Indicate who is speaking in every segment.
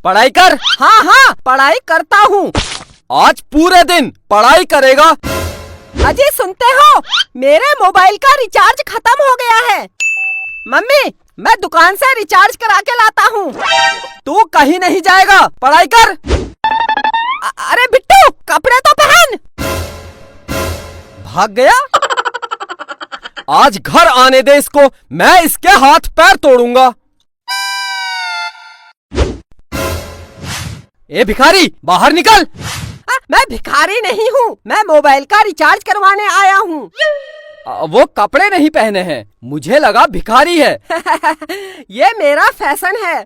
Speaker 1: पढ़ाई कर।
Speaker 2: हाँ हाँ पढ़ाई करता हूँ।
Speaker 1: आज पूरे दिन पढ़ाई करेगा।
Speaker 2: अजी सुनते हो, मेरे मोबाइल का रिचार्ज खत्म हो गया है। मम्मी मैं दुकान से रिचार्ज करा के लाता हूँ।
Speaker 1: तू कहीं नहीं जाएगा, पढ़ाई कर।
Speaker 2: अरे बिट्टू कपड़े तो पहन।
Speaker 1: भाग गया। आज घर आने दे इसको, मैं इसके हाथ पैर तोड़ूंगा। ए भिखारी बाहर निकल।
Speaker 2: मैं भिखारी नहीं हूँ, मैं मोबाइल का रिचार्ज करवाने आया हूँ।
Speaker 1: वो कपड़े नहीं पहने हैं, मुझे लगा भिखारी है।
Speaker 2: ये मेरा फैशन है।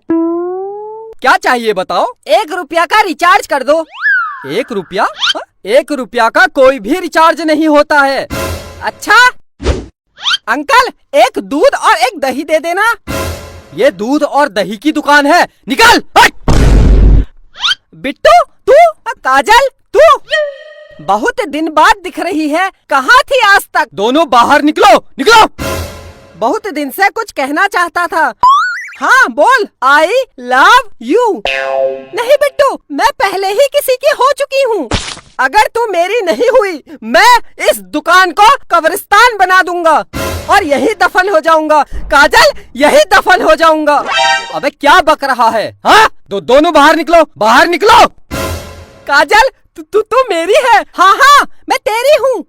Speaker 1: क्या चाहिए बताओ?
Speaker 2: 1 रुपया का रिचार्ज कर दो।
Speaker 1: 1 रुपया? 1 रुपया का कोई भी रिचार्ज नहीं होता है।
Speaker 2: अच्छा अंकल, 1 दूध और 1 दही दे देना।
Speaker 1: ये दूध और दही की दुकान है, निकल।
Speaker 2: बिट्टू तू, काजल तू, बहुत दिन बाद दिख रही है, कहाँ थी आज तक?
Speaker 1: दोनों बाहर निकलो, निकलो।
Speaker 2: बहुत दिन से कुछ कहना चाहता था। हाँ बोल। आई लव यू। नहीं बिट्टू, मैं पहले ही किसी की हो चुकी हूँ। अगर तू मेरी नहीं हुई, मैं इस दुकान को कब्रिस्तान बना दूंगा और यही दफन हो जाऊंगा। काजल यही दफन हो जाऊंगा।
Speaker 1: अबे क्या बक रहा है? हाँ दोनों बाहर निकलो, बाहर निकलो।
Speaker 2: काजल तू मेरी है। हाँ हाँ मैं तेरी हूँ।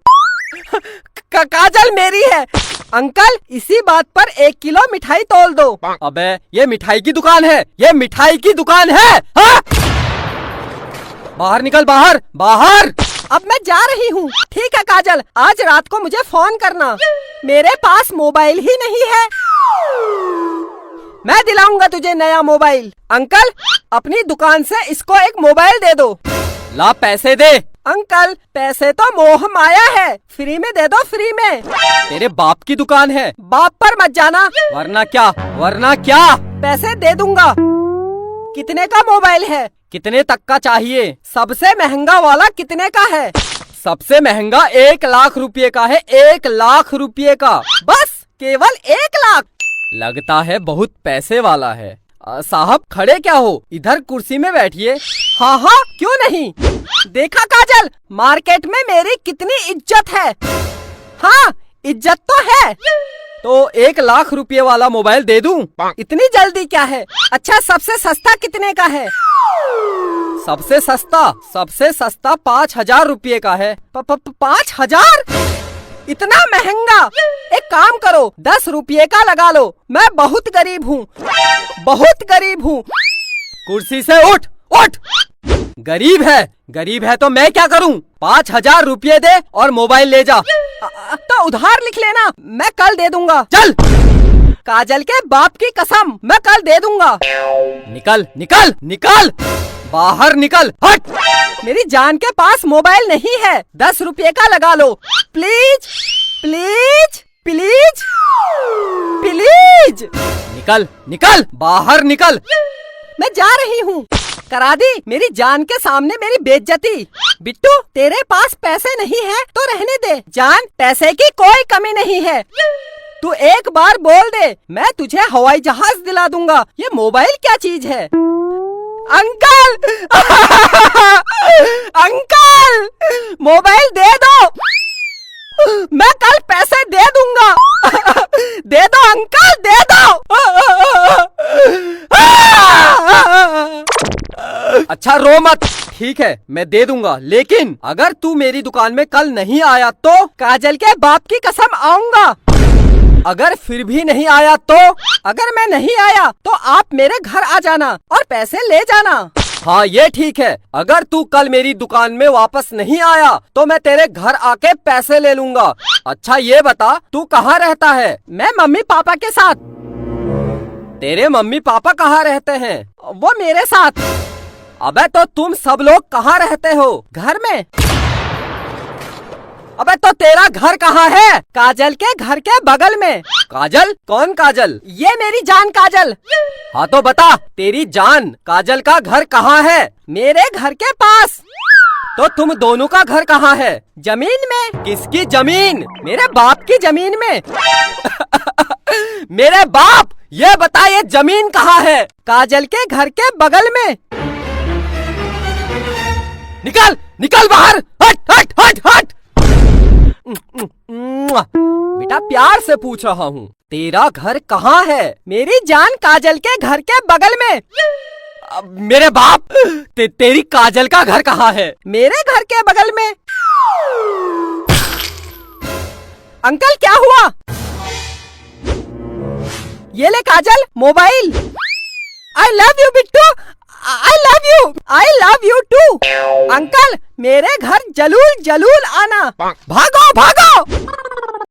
Speaker 2: काजल मेरी है। अंकल इसी बात पर 1 किलो मिठाई तोल दो।
Speaker 1: अबे ये मिठाई की दुकान है, ये मिठाई की दुकान है। हाँ? बाहर निकल, बाहर बाहर।
Speaker 2: अब मैं जा रही हूँ। ठीक है काजल, आज रात को मुझे फोन करना। मेरे पास मोबाइल ही नहीं है। मैं दिलाऊंगा तुझे नया मोबाइल। अंकल अपनी दुकान से इसको 1 मोबाइल दे दो।
Speaker 1: ला पैसे दे।
Speaker 2: अंकल पैसे तो मोह माया है, फ्री में दे दो, फ्री में।
Speaker 1: तेरे बाप की दुकान है,
Speaker 2: बाप पर मत जाना।
Speaker 1: वरना क्या, वरना क्या?
Speaker 2: पैसे दे दूंगा। कितने का मोबाइल है?
Speaker 1: कितने तक का चाहिए?
Speaker 2: सबसे महंगा वाला कितने का है?
Speaker 1: सबसे महंगा 1 लाख रुपए का है, 1 लाख रुपए का।
Speaker 2: बस केवल 1 लाख?
Speaker 1: लगता है बहुत पैसे वाला है। साहब खड़े क्या हो, इधर कुर्सी में बैठिए।
Speaker 2: हाँ हाँ क्यों नहीं। देखा काजल, मार्केट में मेरी कितनी इज्जत है। हाँ इज्जत तो है।
Speaker 1: तो 1 लाख रुपए वाला मोबाइल दे दूं?
Speaker 2: इतनी जल्दी क्या है? अच्छा सबसे सस्ता कितने का है?
Speaker 1: सबसे सस्ता 5,000 रुपए का है।
Speaker 2: 5,000? इतना महंगा? एक काम करो 10 रुपये का लगा लो। मैं बहुत गरीब हूँ, बहुत गरीब हूँ।
Speaker 1: कुर्सी से उठ, उठ। गरीब है तो मैं क्या करूँ? 5,000 रुपये दे और मोबाइल ले जा।
Speaker 2: तो उधार लिख लेना, मैं कल दे दूंगा।
Speaker 1: चल।
Speaker 2: काजल के बाप की कसम, मैं कल दे दूंगा।
Speaker 1: निकल निकल निकल, बाहर निकल, हट।
Speaker 2: मेरी जान के पास मोबाइल नहीं है, 10 रुपये का लगा लो। Please please please please.
Speaker 1: निकल निकल, बाहर निकल।
Speaker 2: मैं जा रही हूँ। करा दी मेरी जान के सामने मेरी बेइज्जती। बिट्टू तेरे पास पैसे नहीं है तो रहने दे। जान पैसे की कोई कमी नहीं है। तू एक बार बोल दे, मैं तुझे हवाई जहाज दिला दूंगा। ये मोबाइल क्या चीज है? अंकल अंकल मोबाइल दे दो, मैं कल पैसे दे दूंगा। दे दो अंकल, दे दो।
Speaker 1: अच्छा रो मत, ठीक है मैं दे दूंगा, लेकिन अगर तू मेरी दुकान में कल नहीं आया तो?
Speaker 2: काजल के बाप की कसम आऊंगा।
Speaker 1: अगर फिर भी नहीं आया तो?
Speaker 2: अगर मैं नहीं आया तो आप मेरे घर आ जाना और पैसे ले जाना।
Speaker 1: हाँ ये ठीक है, अगर तू कल मेरी दुकान में वापस नहीं आया तो मैं तेरे घर आके पैसे ले लूंगा। अच्छा ये बता तू कहाँ रहता है?
Speaker 2: मैं मम्मी पापा के साथ।
Speaker 1: तेरे मम्मी पापा कहाँ रहते हैं?
Speaker 2: वो मेरे साथ।
Speaker 1: अबे तो तुम सब लोग कहाँ रहते हो?
Speaker 2: घर में।
Speaker 1: अबे तो तेरा घर कहाँ है?
Speaker 2: काजल के घर के बगल में।
Speaker 1: काजल? कौन काजल?
Speaker 2: ये मेरी जान काजल।
Speaker 1: हाँ तो बता, तेरी जान काजल का घर कहाँ है?
Speaker 2: मेरे घर के पास।
Speaker 1: तो तुम दोनों का घर कहाँ है?
Speaker 2: जमीन में।
Speaker 1: किसकी जमीन?
Speaker 2: मेरे बाप की जमीन में।
Speaker 1: मेरे बाप, ये बता ये जमीन कहाँ है?
Speaker 2: काजल के घर के बगल में।
Speaker 1: निकल निकल बाहर, हट हट हट हट। बेटा प्यार से पूछ रहा हूँ, तेरा घर कहाँ है?
Speaker 2: मेरी जान काजल के घर के बगल में।
Speaker 1: मेरे बाप, तेरी काजल का घर कहाँ है?
Speaker 2: मेरे घर के बगल में। अंकल क्या हुआ? ये ले Kajal, mobile. I love you Bittu, I love you, I love you too. Uncle मेरे घर जलूल जलूल आना।
Speaker 1: भागो भागो।